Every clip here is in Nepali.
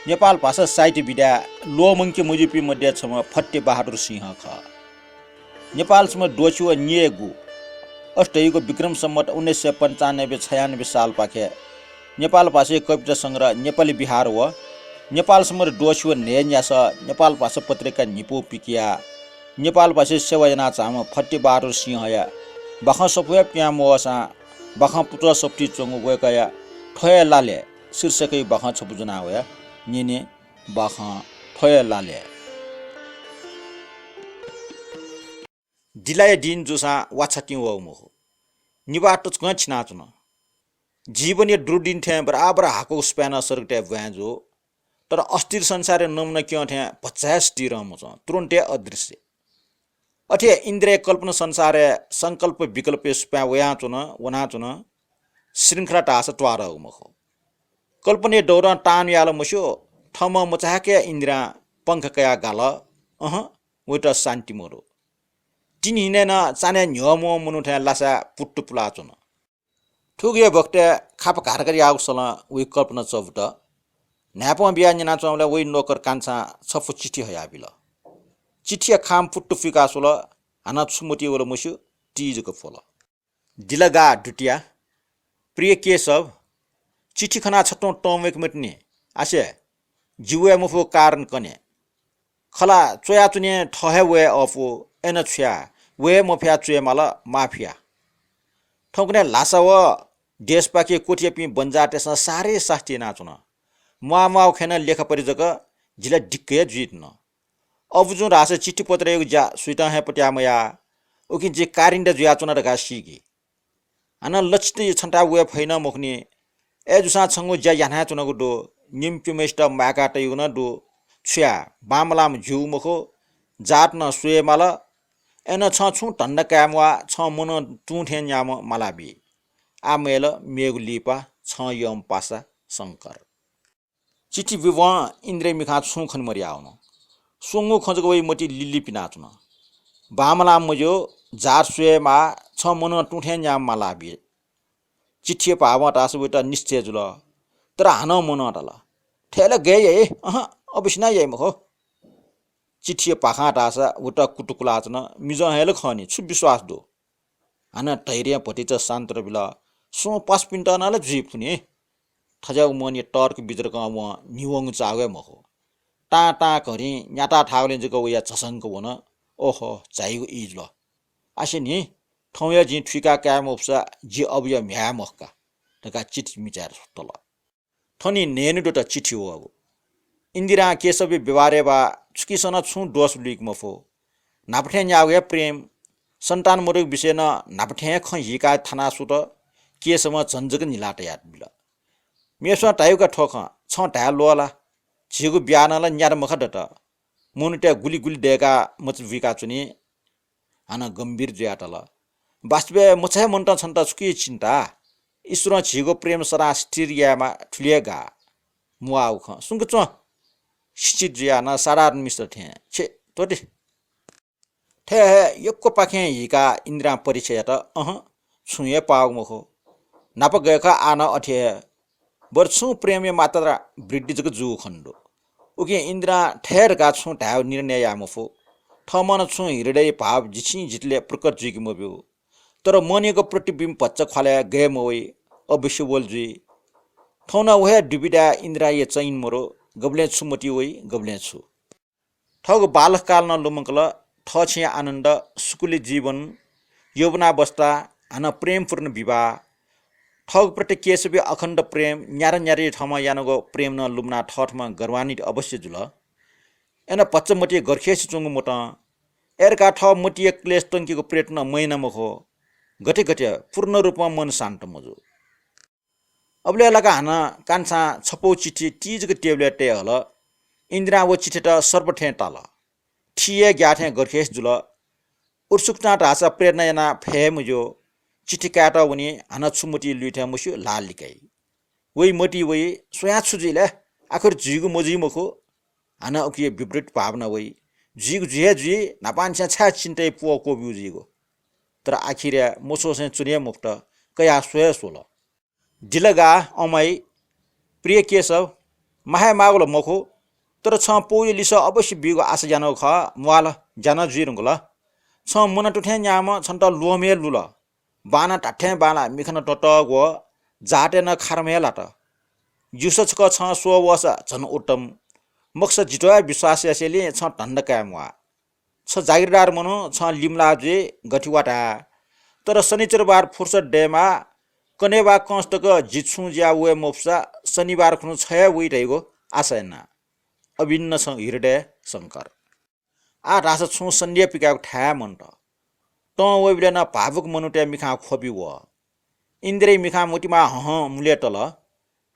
नेपाल भाषा साहित्य विधा लोमङ्के मुजुपी मध्ये छम फट्टे बहादुर सिंह ख नेपालसम्म डोचुवा नियगु अष्टयुगको विक्रम सम्मत 1995-96 साल पाखे नेपाल भाषा कविता सङ्ग्रह नेपाली बिहार व नेपालसम्म डोचुवा नेन्यास नेपाल भाषा पत्रिका निपो पिकिया नेपाल भाषा सेवाजना चाम फट्टे बहादुर सिंह या बख सफुया प्याम वसा बख पुत्र सप्टी चोंगु गएका ठय लाले शीर्षकै बख छपुजना होया निने बख ठय लाले दिलाय दिन जोसा वाछटी व मोह निबाट च छिना चुन जीवन ये द्रुदिन थे बराबर हाको स्पैन सरकटे भ्याजो तर अस्थिर संसार नम्न क्यों थे 50 तिर मच तुरन्ते अदृश्य अथे इन्द्रिय कल्पना संसार संकल्प विकल्प स्पा वया चुन वना चुन श्रृंखला टास ट्वार मुख कल्पने दौरा टान याल मुसो थम मचाके इन्द्रा पंख कया गाल वटा शान्ति मोरो तिन हिने न चाने न्यमो मुनुठे लासा पुट्टु पुला चुन ठुगे भक्ते खाप घारकरी आउसल उ कल्पना चौट न्याप बिया जना चौला उ नोकर कान्छा छफु चिठी हया बिल चिठिया खाम पुट्टु फिकासुल हाना छुमुटी वल मुसु तीजको फोल दिलगा डुटिया प्रिय केशव चिठी खना छटो टोमेक मिटने आसे जिवे मुफो कारण कने खला चोया चुने ठहे वे अफो एन छ्या वे मफिया चुए माला माफिया ठोकने लासा व देश पाके कोठियापी बन्जाटे सारे सास्ती नाचुन मुआमुआउ खेन लेखा परिजक जिला डिक्के जित्न अब जुन रास चिठी पत्र योग जा सुइता है पट्यामया ओकि जे कारिन्द जुया चुना रगा सिगी हाना लक्षित छन्टा वे फैन मुखनी ए जुसा छंगु ज्या याना चुनको दो निम्पिमेस्ट माकाट युन दो छ्या बामलाम झिउ मुखो जात न सुए माला एन छ छु टण्ड कामवा छ मुन टुठे न्याम मलाबी आमेल मेगुलिपा छ यम पासा शंकर चिठी विवा इन्द्रे मिखा छु खन मरियाउन सोंगु खजको वइ मटी लिली पिनाचुन बामलाम मजो जार सुए मा छ मुन टुठे न्याम मलाबी चिठी पावा टास बेटा निश्चय जुल तर हान मन अटल ठेला गए अबिसना ये मखो चिठी पाखा टासा उटा कुटुकुलाचन मिज हेल खनी छु विश्वास दो हान धैर्य पटिच शान्त बिला सो 5 मिनेट नाले जीप खुनी थजाउ मनि टर्क बिजरक म निवङ चागे मखो टा टा घरी न्याटा ठाउले जको उया छसंक वन ओहो चाहिगो इज ल आसे नि ठौया जी ठिका काम उपसा जी अबय म्या मखका तका चिठी मिचार तल थनी नेनु डटा चिठी हो अब इन्दिरा केशव व्यवहारे बा छुकिसन छु दोष लिक मफो नापठे न्यागे प्रेम सन्तान मुरुक विषय न नापठे ख हिका थाना सुत केसम झन्जक निलाट याद बिल मेसो टायुका ठोख छ ढा लोला छिगु ब्यानला न्यार मख डट मुनटे गुली गुली देगा मच विका चुनी हाना गम्भीर ज्याटल वास्तवे मछे मन्ट छन्त छुकी चिन्ता ईश्वर छिगो प्रेम सरा स्टिरियामा ठुलिएगा मुआउ ख सुंग च शिचित जिया न सारार मिस्टर थे छे तोटी थे यक्को पाखे हिका इन्द्रा परिचय त छुए पाउ मखो नाप गएका आन अठे बर्छु प्रेम मात्रा वृद्धि जग जु खण्डो उके इन्द्रा ठेर गा छु ढाउ निर्णय या मफो ठमन छु हृदय भाव जिछि जितले प्रकट जुगी मब्यो तर मनेको प्रतिबिम्ब पच्च खले गए मोइ अवश्य बोल जुई ठौना वहे डुबिडा इन्द्रा ये चैन मरो गबले छु मटी वइ गबले छु ठग बालक काल न लुमकल ठ छ आनन्द सुकुली जीवन यौवनावस्था हान प्रेमपूर्ण विवाह ठग प्रति केशव अखण्ड प्रेम न्यार न्यारी ठमा यानको प्रेम न लुम्ना ठठमा गरवानी अवश्य जुल एन पच्च मटी गरखेस चुंगु मोट एरका ठ मटी क्लेश टंकीको प्रेट न महिना मखो गटे गटे पूर्ण रूपमा मन शान्त मजु अबले लगा हाना कान्छा छपौ चिठी तीजको टेबलेट हल इन्द्रा वो चिठी त सर्वठे टाल ठिए ग्याठे गरखेस जुल उत्सुकता ढासा प्रेरणा याना फेम जो चिठी काट उनी हाना छुमुटी लुइठे मुसु लाल लिकाई वइ मटी वइ सोया छुजिले आखर जिगु मजी मखो हाना उके विपरीत भावना वइ जिगु जे जी नापान्छा छा चिन्ते पो को बिउजिगो तर आखिर मोसो से चुनिया मुक्त कया सोय सोल दिलगा अमाई प्रिय केशव माहे मागुल मखो तर छ पोइ लिस अवश्य बिगो आशा जानो ख मुवाल जान जुइरुङ ल छ मुना टुठे न्याम छन्त लोमे लुल बाना टाठे बाला मिखन टट गो जाटे न खारमेला त जुसचक छ सो वस झन उत्तम मक्स जिटोया विश्वास यसले छ ढण्डका मुवा छ जागिरदार मनो छ लिमला जे गठिवाटा तर शनिचरबार फुर्सद डेमा कनेबा कंस्टक जित्सु ज्या वे मोप्सा शनिबार खुनु छया वे रहेको आशयना अभिन्न छ हृदय शंकर आ रास छु सन्ध्या पिकाको ठा मन्ट त वेबिले न भावुक मनुटे मिखा खोपी व इन्द्रे मिखा मोटिमा हह मुले तल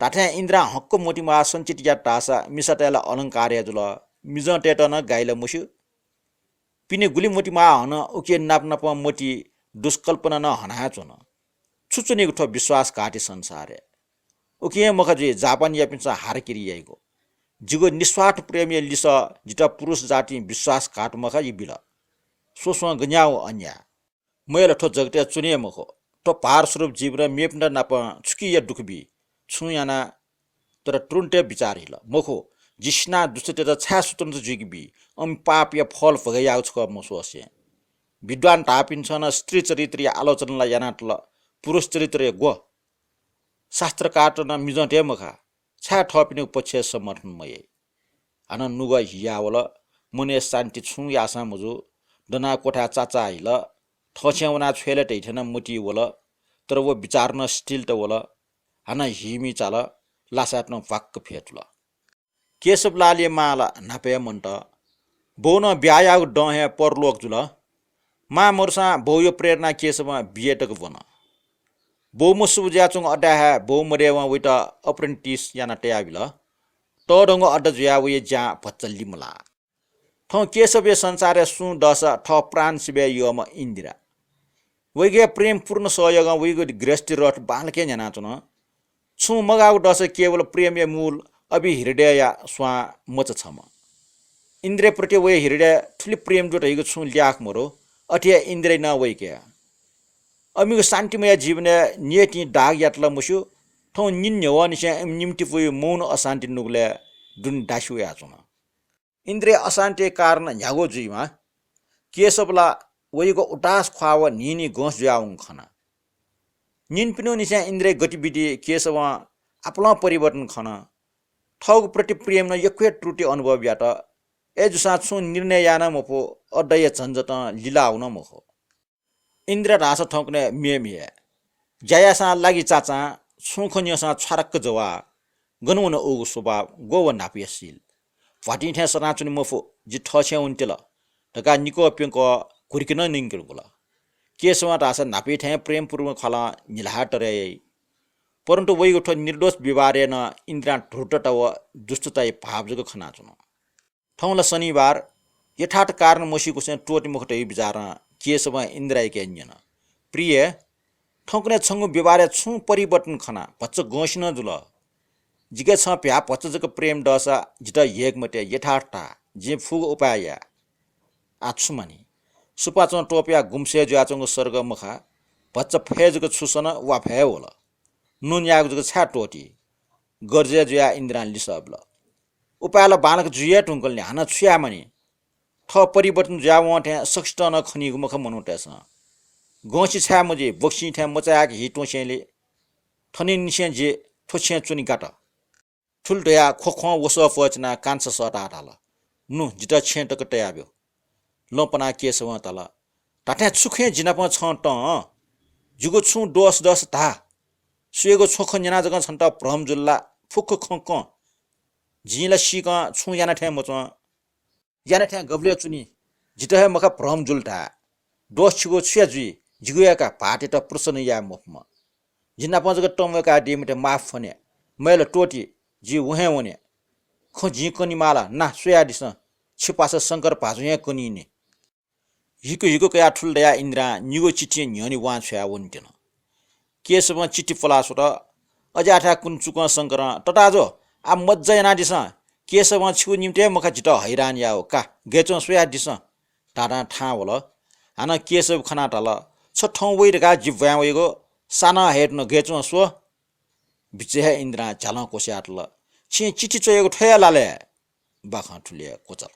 ताठे इन्द्रा हक्क मोटिमा सञ्चित या टासा मिसटेला अलंकार जुल मिजटेट न गाइल मुसु पिने गुली मोटिमा हन उके नाप नाप मोटी दुष्कल्पना न हना चुन छुचुनी उठो विश्वास काटे संसार उके मखजे जापान यापिन्छ हार किरिएको जिगो निस्वार्थ प्रेम लिस जिता पुरुष जाति विश्वास काट मख बिल सोसो गन्याउ अन्या मैल ठो जगते चुने मखो तो पार स्वरूप जीवन मेपन नाप छुकी या दुखबी छुयाना तर ट्रुन्टे विचार हिल मखो जिस्ना दुष्टते त छा स्वतन्त्र जुगबी अम पाप या फल भगयाउ छ मसोसे विद्वान तापिन्छ न स्त्री चरित्र आलोचनालाई यानाटल पुरुष चरित्र गो शास्त्र काट न मिजटे मखा छा ठपिने पक्ष समर्थनमय अन नुग हियावल मुने शान्ति छु यासा मुजु दना कोठा चाचा हिल ठछ्याउना छेले टैठन मुटी वल तर वो विचार न स्टिल त वल हन हिमी चाल लासाट्न वाक्क फेटल केशव लाले माला नापे मन्ट बोन ब्यायाउ डहे परलोक जुल मा मोरसा बोयो प्रेरणा केशव बिएटक वन बो मुसु ज्याचुङ अड्डा है बो मरेवा विट अप्रेन्टिस याना टेयाबिल त डंग अड्डा ज्या वे ज्या भच्चल्ली मला ठ केशव संसार सु दस ठ प्राण सिबे यम इन्दिरा वैगे प्रेम पूर्ण सहयोग वैगो गृहस्थी रथ बालके जना चुन छु मगाउ दस केवल प्रेम मूल अभि हृदय स्वा मच छम इन्द्रिय प्रति वे हृदय ठुली प्रेम जोट हिगो छु ल्याख मरो अठिया इन्द्रिय न वैके अमिगो शान्तिमय जीवन नियति दाग यातला मुसु ठौ निन्य वनिसे निम्ति पुय मौन अशान्ति नुगले दुन दासु याचुन इन्द्रिय अशान्ति कारण न्यागो जुइमा केशवला वैगो उटास ख्वाव निनी गस ज्याउङ खना निन पिनो निसे इन्द्रिय गतिविधि केशव आपला परिवर्तन खना ठग प्रति प्रेम न यक्वे त्रुटि अनुभव यात ए जुसा छु निर्णय याना मपो अडय झन्झट लीला हुन मखो इन्द्र रास ठोक्ने मेमिए जयासा लागि चाचा सुखन्यसा छरक्क जवा गनुन ओगु स्वभाव गोव नापियसिल फाटिठे सनाचुनि मफो जि ठछे उन्तेल ढका निको प्यंको कुरिकिन निंगुल केशव रास नापिठे प्रेम पूर्व खला निलहाटरे परन्तु वै उठ निर्दोष विवारेन इन्द्रा ढुटट व दुष्टताई भावजको खनाचुन ठौला शनिबार यथार्थ कारण मसीको से टोटी मुखटै विचार केशव इन्द्राय केन्यन प्रिय ठौकने छंगु विवारे छु परिवर्तन खना भच्च गोसिन जुल जिगे छ प्या भच्चजक प्रेम दसा जित एक मटे यथार्थ जे फुग उपाय आछुमनी सुपाचो टोप्या गुम्से ज्याचंगो सर्ग मखा भच्च फेजको छुसन वा भए होला नुन यागजको छा टोटी गर्जे ज्या इन्द्रान लिसबल उपायला बालक जुया टुङ्कलले हाना छुयामनी ठ परिवर्तन ज्या वटे सक्षट न खनिगु मख मनुटेस गोसी छा मजे बक्सी थे मचाक हिटोसेले ठनि निसे जे ठोछे चुनी गाट ठुलटया खोखो वस फचना कान्छ सटा डाल नु जिता छेटक टयाब्यो लपना केशव तल टाटे सुखे जिनाप छ त जुगो छु दोस दस धा सुएको छोख जना जग छन्त भ्रम जुल्ला फुक खक जिला सिक छु याना ठे मच याना ठे गब्ले चुनी जितहे मखा भ्रम जुल्टा दोस छिगो छुया जुई जिगुयाका पाटे त प्रसन या मुखमा जिना पजग टमका डेमटे माफ फने मैल टोटी जी वहे वने ख जी कनी माला ना सुया दिस छिपास शंकर पाजुया कनीने हिको हिको कया ठुल दया इन्द्रा निगो चिठी न्यनी वा छया वन्टेन केशव चिठी फलासो र अजाठा कुन चुक शंकर टटाजो आ मज्जा याना दिस केशव छु निम्ते मखा जित हैरान याओ का गेचो सुया दिस टाटा ठा होल हाना केशव खना टल छ ठौ वइरका जिव्या वइगो साना हेड न गेचो सो बिचे इन्द्रा झाल कोस्याटल छि चिठी चोएको ठया लाले बाखा ठुले कोचल